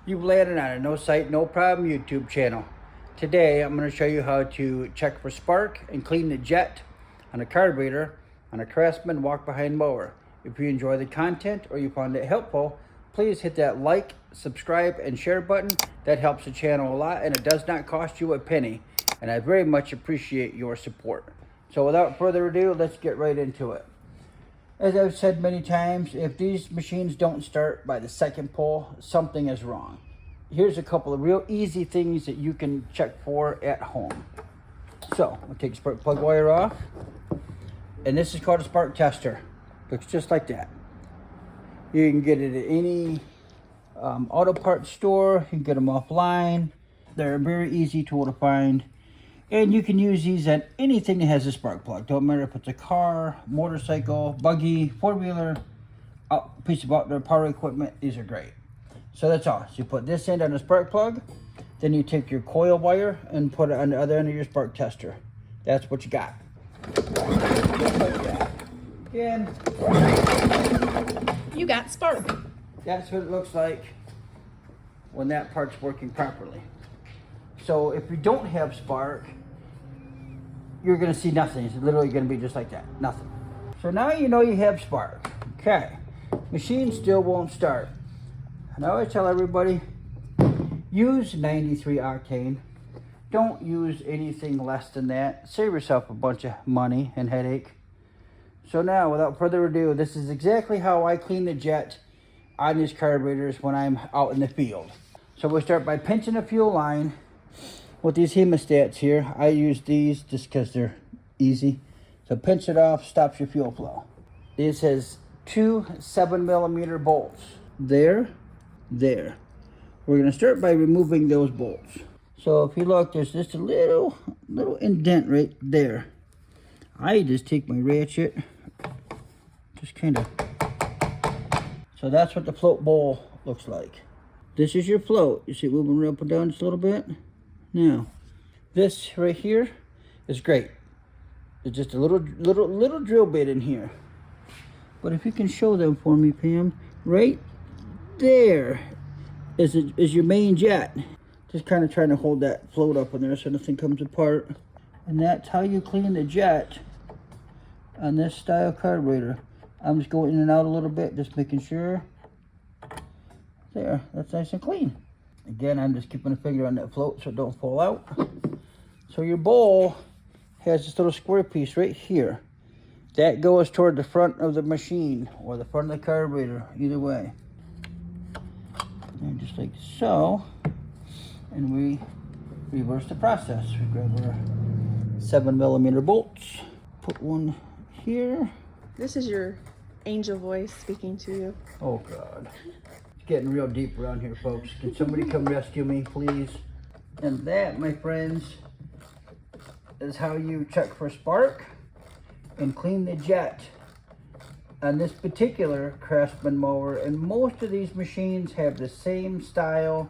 You've landed on a no site, no problem YouTube channel. Today I'm going to show you how to check for spark and clean the jet on a carburetor on a Craftsman walk behind mower. If you enjoy the content or you found it helpful, please hit that like, subscribe, and share button. That helps the channel a lot and it does not cost you a penny. And I very much appreciate your support. So without further ado, let's get right into it. As I've said many times, if these machines don't start by the second pull, something is wrong. Here's a couple of real easy things that you can check for at home. So, I'll take the spark plug wire off. And this is called a spark tester. Looks just like that. You can get it at any auto parts store. You can get them offline. They're a very easy tool to find. And you can use these on anything that has a spark plug. Don't matter if it's a car, motorcycle, buggy, four-wheeler, piece of outdoor power equipment. These are great. So that's all. So you put this end on the spark plug. Then you take your coil wire and put it on the other end of your spark tester. That's what you got. And you got spark. That's what it looks like when that part's working properly. So if you don't have spark, you're going to see nothing. It's literally going to be just like that, nothing. So now you know you have spark. Okay, machine still won't start. And I always tell everybody, use 93 octane. Don't use anything less than that. Save yourself a bunch of money and headache. So now, without further ado, this is exactly how I clean the jet on these carburetors when I'm out in the field. So we'll start by pinching the fuel line. With these hemostats here, I use these just because they're easy. So pinch it off, stops your fuel flow. This has two 7mm bolts. There. We're going to start by removing those bolts. So if you look, there's just a little indent right there. I just take my ratchet, just kind of. So that's what the float bowl looks like. This is your float. You see it moving up and down just a little bit? Now, this right here is great. It's just a little drill bit in here. But if you can show them for me, Pam, right there is your main jet. Just kind of trying to hold that float up in there so nothing comes apart. And that's how you clean the jet on this style carburetor. I'm just going in and out a little bit, just making sure. There, that's nice and clean. Again, I'm just keeping a finger on that float so it don't fall out. So your bowl has this little square piece right here. That goes toward the front of the machine or the front of the carburetor, either way. And just like so. And we reverse the process. We grab our 7mm bolts. Put one here. This is your angel voice speaking to you. Oh God. Getting real deep around here, folks. Can somebody come rescue me, please? And that, my friends, is how you check for spark and clean the jet on this particular Craftsman mower. And most of these machines have the same style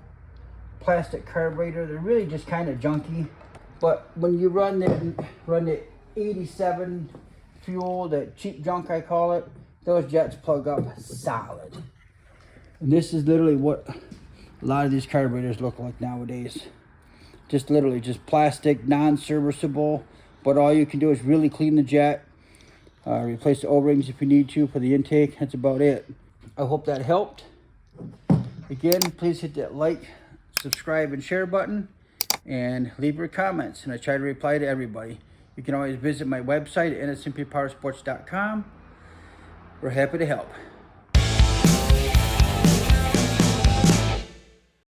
plastic carburetor. They're really just kind of junky. But when you run the 87 fuel, that cheap junk I call it, those jets plug up solid. And this is literally what a lot of these carburetors look like nowadays. Just literally just plastic, non-serviceable. But all you can do is really clean the jet. Replace the O-rings if you need to for the intake. That's about it. I hope that helped. Again, please hit that like, subscribe, and share button. And leave your comments. And I try to reply to everybody. You can always visit my website at innocentpowersports.com. We're happy to help.